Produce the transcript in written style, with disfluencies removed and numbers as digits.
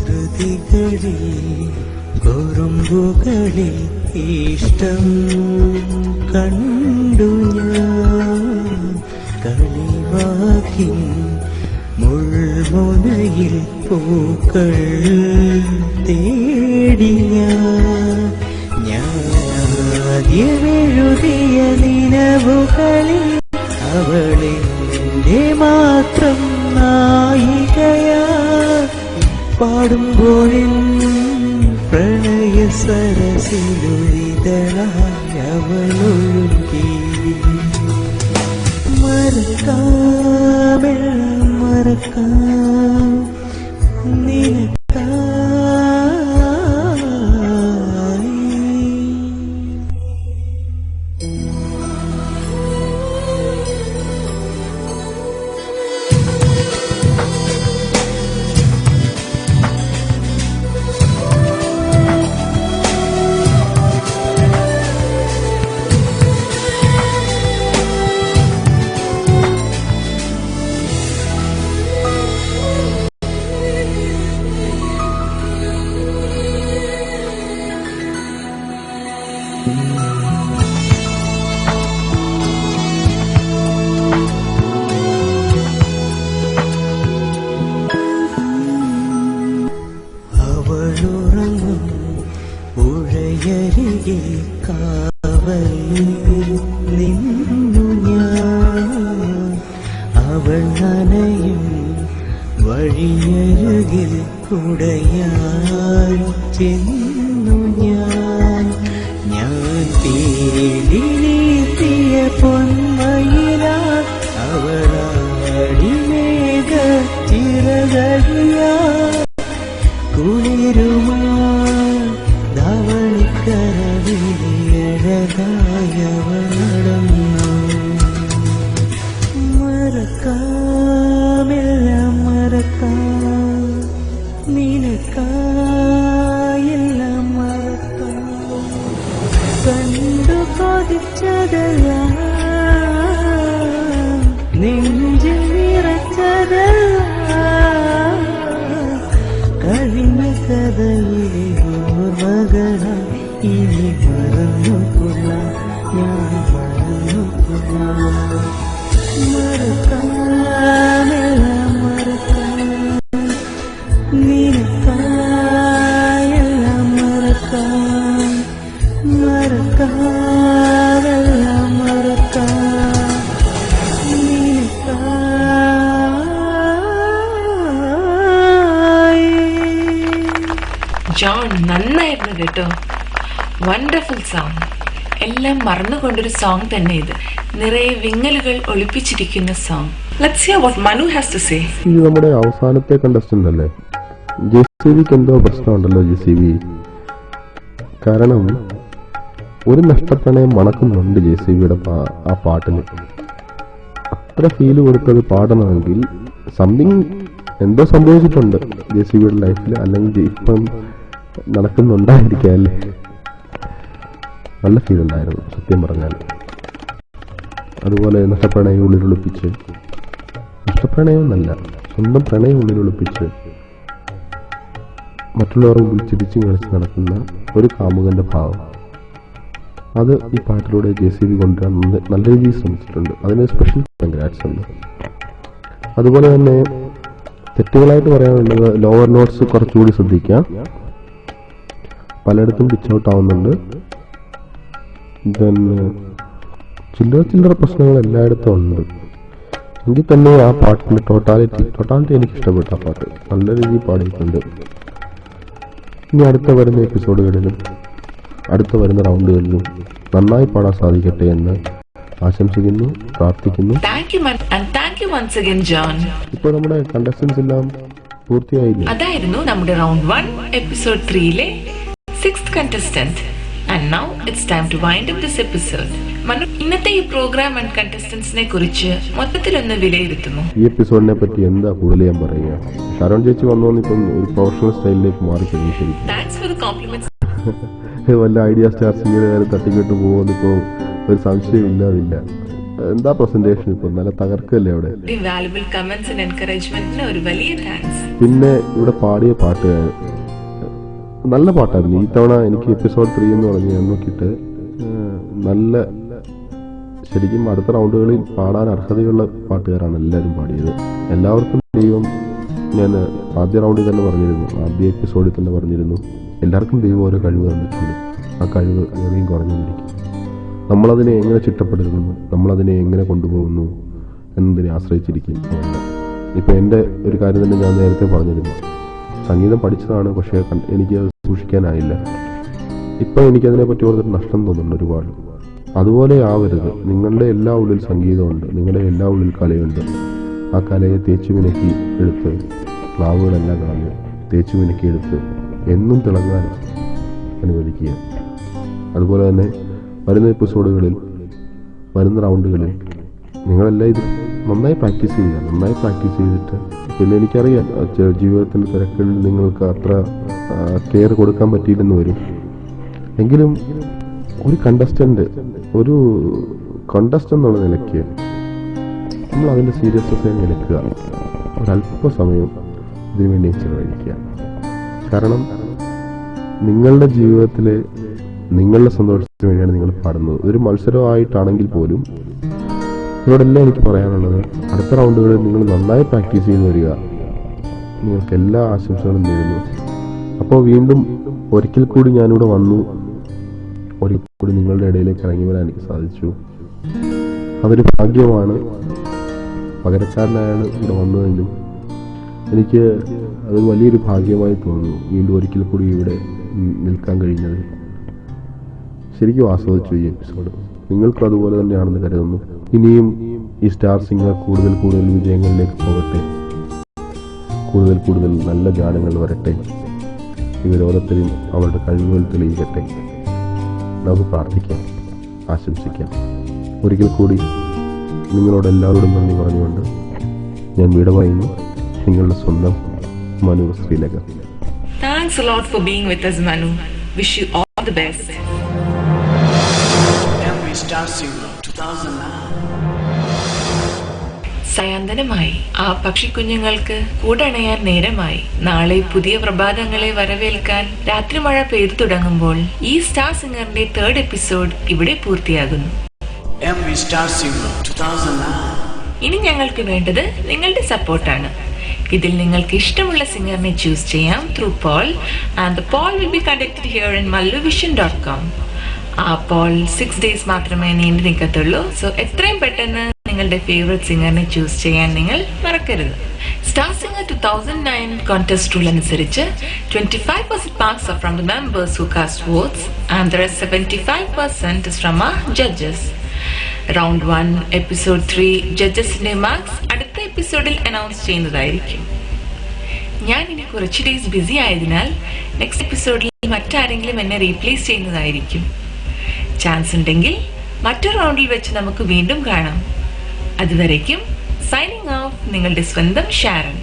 കുസൃതികളിൽ കുറുമ്പുകളിൽ ഇഷ്ടം കണ്ടു ഞാൻ കളിവാക്കിൻ മുൾമുനയിൽ പൂക്കൾ തേടിയ ഞാനാദ്യമെഴുതിയ നിലവുകളിൽ അവളെന്റെ മാത്രം നായികയാ പാടുമ്പോഴിൻ പ്രണയ സരസിലുരിതളായ അവളൊഴുകി മറക്കാമെല്ലാം മറക്കാം നിനക്കായി. അവളുറങ്ങും പുഴയരികിൽ കാവലിൽ നിന്നു ഞാൻ അവൾ നനയും വഴിയരുകിൽ കുടയായി ചെന്നു ഞാൻ തേടി നീത്തിയ പൊന്മയില അവളാടി മേഘ ചിറകഴിയാ കുളിരുമാ ധവളിക്കരവിയഴകായവൾ നടന്നു മറക്കാമെല്ലാം മറക്കാം നിനക്കായെല്ലാം മറക്കാം കണ്ടു കൊതിച്ചതെല്ലാം നെഞ്ചിൽ നിറച്ചതെല്ലാം കഴിഞ്ഞ കഥയിലെ ഓർമ്മകളായി ഇനി മറന്നുകൊള്ളാം ഞാൻ മറന്നുകൊള്ളാം മറക്കാമെല്ലാം മറക്കാം നിനക്കായെല്ലാം മറക്കാം മറക്കാമെല്ലാം മറക്കാം നിനക്കായി. ജോൺ നന്നായിരുന്നു കേട്ടോ. Wonderful song. എല്ലാം മറന്നുകൊണ്ടൊരു സോങ് തന്നെ ഇത്. നിറയെ വിങ്ങലുകൾ ഒളിപ്പിച്ചിരിക്കുന്ന song. Let's hear what Manu has to say. ഇത് നമ്മുടെ അവസാനത്തെ കണ്ടസ്റ്റന്റ് അല്ലേ? ജെസിബിക്ക് എന്തോ പ്രശ്നമുണ്ടല്ലോ ജെസിബി. കാരണം ഒരു നഷ്ടപ്രണയം മണക്കുന്നുണ്ട് ജെസിബിയുടെ ആ പാട്ടിന്. അത്ര ഫീല് കൊടുത്തത് പാടണമെങ്കിൽ സംതിങ് എന്തോ സംഭവിച്ചിട്ടുണ്ട് ജെസിബിയുടെ ലൈഫിൽ, അല്ലെങ്കിൽ ഇപ്പം നടക്കുന്നുണ്ടായിരിക്കാം അല്ലേ. നല്ല ഫീൽ ഉണ്ടായിരുന്നു സത്യം പറഞ്ഞാൽ. അതുപോലെ നഷ്ടപ്രണയം ഉള്ളിലൊളിപ്പിച്ച്, നഷ്ടപ്രണയം എന്നല്ല സ്വന്തം പ്രണയം ഉള്ളിലൊളിപ്പിച്ച് മറ്റുള്ളവർ മുമ്പിൽ ചിരിച്ചു കളിച്ച് നടക്കുന്ന ഒരു കാമുകന്റെ ഭാവം, അത് ഈ പാട്ടിലൂടെ ജെസിബി കൊണ്ടുവരാൻ നല്ല രീതിയിൽ ശ്രമിച്ചിട്ടുണ്ട്. അതിന് സ്പെഷ്യൽ കൺഗ്രാറ്റ്സ് ഉണ്ട്. അതുപോലെ തന്നെ തെറ്റുകളായിട്ട് പറയാനുള്ളത് ലോവർ നോട്ട്സ് കുറച്ചുകൂടി ശ്രദ്ധിക്കാം. പലയിടത്തും പിച്ച് ഔട്ട് ആവുന്നുണ്ട്. ചില്ലറ പ്രശ്നങ്ങൾ എല്ലായിടത്തും ഉണ്ട്. എങ്കിൽ തന്നെ ആ പാട്ടിന്റെ ടോട്ടാലിറ്റി എനിക്ക് ഇഷ്ടപ്പെട്ട ആ പാട്ട് നല്ല രീതിയിൽ പാടിയിട്ടുണ്ട്. ഇനി അടുത്ത വരുന്ന എപ്പിസോഡുകളിലും അടുത്ത വരുന്ന റൗണ്ടുകളിലും നന്നായി പാടാൻ സാധിക്കട്ടെ എന്ന് ആശംസിക്കുന്നു, പ്രാർത്ഥിക്കുന്നു. ഇപ്പോൾ നമ്മുടെ കണ്ടസ്റ്റൻസ് എല്ലാം പൂർത്തിയായില്ലേ? അതായിരുന്നു നമ്മുടെ റൗണ്ട് 1 എപ്പിസോഡ് 3-ലെ 6th contestant. And now it's time to wind up this episode. Manu, ഇന്നത്തെ ഈ പ്രോഗ്രാം ആൻഡ് കണ്ടസ്റ്റൻസിനെ കുറിച്ച് മൊത്തത്തിലൊന്ന് വിലയിരുത്തുന്നു. ഈ എപ്പിസോഡിനെ പറ്റി എന്താ കൂടുതൽ ഞാൻ പറയുക? ഷാരോൺ ചേച്ചി വന്നോന്ന് ഇപ്പം ഒരു പ്രൊഫഷണൽ സ്റ്റൈലിലേക്ക് മാറിക്കഴിഞ്ഞു. ശരി, താങ്ക്സ് ഫോർ ദ കോംപ്ലിമെന്റ്സ്. വല്ല ഐഡിയ സ്റ്റാർ സിംഗറുകാർ തട്ടിക്കെട്ട് പോകുമെന്ന് ഇപ്പോൾ ഒരു സംശയം ഇല്ലാതില്ല. എന്താ പ്രസന്റേഷൻ ഇപ്പൊ നല്ല തകർക്കല്ലേ അവിടെ. വാല്യുബിൾ കമന്റ്സ് ആൻഡ് എൻകറേജ്മെന്റിന് ഒരു വലിയ താങ്ക്സ്. പിന്നെ ഇവിടെ പാടിയ പാട്ട് നല്ല പാട്ടായിരുന്നു. ഈ തവണ എനിക്ക് എപ്പിസോഡ് 3 എന്ന് പറഞ്ഞ് ഞാൻ നോക്കിയിട്ട് നല്ല ശരിക്കും അടുത്ത റൗണ്ടുകളിൽ പാടാൻ അർഹതയുള്ള പാട്ടുകാരാണ് എല്ലാവരും പാടിയത്. എല്ലാവർക്കും ദൈവം, ഞാൻ ആദ്യ റൗണ്ടിൽ തന്നെ പറഞ്ഞിരുന്നു, ആദ്യ എപ്പിസോഡിൽ തന്നെ പറഞ്ഞിരുന്നു, എല്ലാവർക്കും ദൈവം ഓരോ കഴിവ് തന്നിട്ടുണ്ട്. ആ കഴിവ് ഏറെയും കുറഞ്ഞുകൊണ്ടിരിക്കും. നമ്മളതിനെ എങ്ങനെ ചിട്ടപ്പെടുത്തുന്നു, നമ്മളതിനെ എങ്ങനെ കൊണ്ടുപോകുന്നു എന്നതിനെ ആശ്രയിച്ചിരിക്കും. ഇപ്പം എൻ്റെ ഒരു കാര്യം തന്നെ ഞാൻ നേരത്തെ പറഞ്ഞിരുന്നു, സംഗീതം പഠിച്ചതാണ്, പക്ഷേ എനിക്ക് സൂക്ഷിക്കാനായില്ല. ഇപ്പം എനിക്കതിനെപ്പറ്റി ഓർത്തിട്ട് നഷ്ടം തോന്നുന്നുണ്ട് ഒരുപാട്. അതുപോലെ ആവരുത്. നിങ്ങളുടെ എല്ലാ ഉള്ളിൽ സംഗീതമുണ്ട്, നിങ്ങളുടെ എല്ലാ ഉള്ളിൽ കലയുണ്ട്. ആ കലയെ തേച്ചു മിനുക്കി എടുത്ത്, ക്ലാവുകളെല്ലാം കളഞ്ഞ് തേച്ചു മിനുക്കി എടുത്ത് എന്നും തിളങ്ങാൻ അനുവദിക്കുക. അതുപോലെ തന്നെ വരുന്ന എപ്പിസോഡുകളിൽ, വരുന്ന റൗണ്ടുകളിൽ നിങ്ങളെല്ലാം ഇത് നന്നായി പ്രാക്ടീസ് ചെയ്യുക. നന്നായി പ്രാക്ടീസ് ചെയ്തിട്ട്, പിന്നെ എനിക്കറിയാം ജീവിതത്തിൻ്റെ തിരക്കുകളിൽ നിങ്ങൾക്ക് അത്ര കെയർ കൊടുക്കാൻ പറ്റിയില്ലെന്ന് വരും. എങ്കിലും ഒരു കണ്ടസ്റ്റൻ്റ് എന്നുള്ള നിലയ്ക്ക് നമ്മൾ അതിൻ്റെ സീരിയസ്നെസ് എടുക്കുക. ഒരല്പസമയം ഇതിനു വേണ്ടി ചിലവഴിക്കുക. കാരണം നിങ്ങളുടെ ജീവിതത്തിലെ നിങ്ങളുടെ സന്തോഷത്തിന് വേണ്ടിയാണ് നിങ്ങൾ പാടുന്നത്. ഒരു മത്സരമായിട്ടാണെങ്കിൽ പോലും ഇവിടെല്ലാം എനിക്ക് പറയാനുള്ളത്, അടുത്ത റൗണ്ടുകളിൽ നിങ്ങൾ നന്നായി പ്രാക്ടീസ് ചെയ്ത് വരിക. നിങ്ങൾക്ക് എല്ലാ ആശംസകളും നേരുന്നു. അപ്പോൾ വീണ്ടും ഒരിക്കൽ കൂടി ഞാനിവിടെ വന്നു, ഒരിക്കൽ കൂടി നിങ്ങളുടെ ഇടയിലേക്ക് ഇറങ്ങി വരാൻ എനിക്ക് സാധിച്ചു. അതൊരു ഭാഗ്യമാണ്. പകരക്കാരനായാണ് ഇവിടെ വന്നതെങ്കിലും എനിക്ക് അതൊരു വലിയൊരു ഭാഗ്യമായി തോന്നുന്നു. വീണ്ടും ഒരിക്കൽ കൂടി ഇവിടെ നിൽക്കാൻ കഴിഞ്ഞത് ശരിക്കും ആസ്വദിച്ചു ഈ എപ്പിസോഡ്. നിങ്ങൾക്കും അതുപോലെ തന്നെയാണെന്ന് കരുതുന്നു. ഇനിയും ഈ സ്റ്റാർ സിംഗർ കൂടുതൽ വിജയങ്ങളിലേക്ക് പോകട്ടെ, കൂടുതൽ നല്ല ഗാനങ്ങൾ വരട്ടെ, ഇവരോരോരുത്തരും അവരുടെ കഴിവുകൾ തെളിയിക്കട്ടെ. നമുക്ക് പ്രാർത്ഥിക്കാം, ആശംസിക്കാം. ഒരിക്കൽ കൂടി നിങ്ങളോടെല്ലാവരോടും നന്ദി പറഞ്ഞുകൊണ്ട് ഞാൻ വിട പറയുന്നു. നിങ്ങളുടെ സ്വന്തം Manu Sreelekha. Thanks a lot for being with us, Manu. Wish you all the best. Star Singer 2009. സായാന്തനമായി ആ പക്ഷിക്കുഞ്ഞുങ്ങൾക്ക് കൂടണയാൻ നേരമായി. നാളെ പുതിയ പ്രഭാതങ്ങളെ വരവേൽക്കാൻ രാത്രി മഴ പെയ്തു തുടങ്ങുമ്പോൾ ഈ സ്റ്റാർ സിംഗറിന്റെ 3rd എപ്പിസോഡ് ഇവിടെ പൂർത്തിയാകുന്നു. Star Singer 2009. ഇനി ഞങ്ങൾക്ക് വേണ്ടത് നിങ്ങളുടെ സപ്പോർട്ടാണ്. ഇതിൽ നിങ്ങൾക്ക് ഇഷ്ടമുള്ള സിംഗറിനെ ചൂസ് ചെയ്യാം through poll, and the poll will be conducted here in malluvision.com. ആ പോൾ 6 days മാത്രമേ നീണ്ടു നിൽക്കത്തുള്ളൂ. സോ എത്രയും പെട്ടെന്ന് നിങ്ങളുടെ ഫേവറേറ്റ് സിംഗറിനെ ചൂസ് ചെയ്യാൻ നിങ്ങൾ മറക്കരുത്. സ്റ്റാർ സിംഗർ 2009 കോntest റൂൾ അനുസരിച്ച് 25% marks are from the members who cast votes and the rest 75% is from our judges. Round 1 episode 3 ജഡ്ജസിന്റെ മാർക്സ് അടുത്ത എപ്പിസോഡിൽ അനൗൺസ് ചെയ്യുന്നതായിരിക്കും. ഞാൻ ഇനി കുറച്ച് ഡേയ്സ് ബിസി ആയതിനാൽ നെക്സ്റ്റ് എപ്പിസോഡിൽ മറ്റാരെങ്കിലും എന്നെ റീപ്ലേസ് ചെയ്യുന്നതായിരിക്കും. ചാൻസ് ഉണ്ടെങ്കിൽ മറ്റൊരു റൗണ്ടിൽ വെച്ച് നമുക്ക് വീണ്ടും കാണാം. അതുവരേക്കും സൈനിങ് ഓഫ്, നിങ്ങളുടെ സ്വന്തം ഷാരൻ.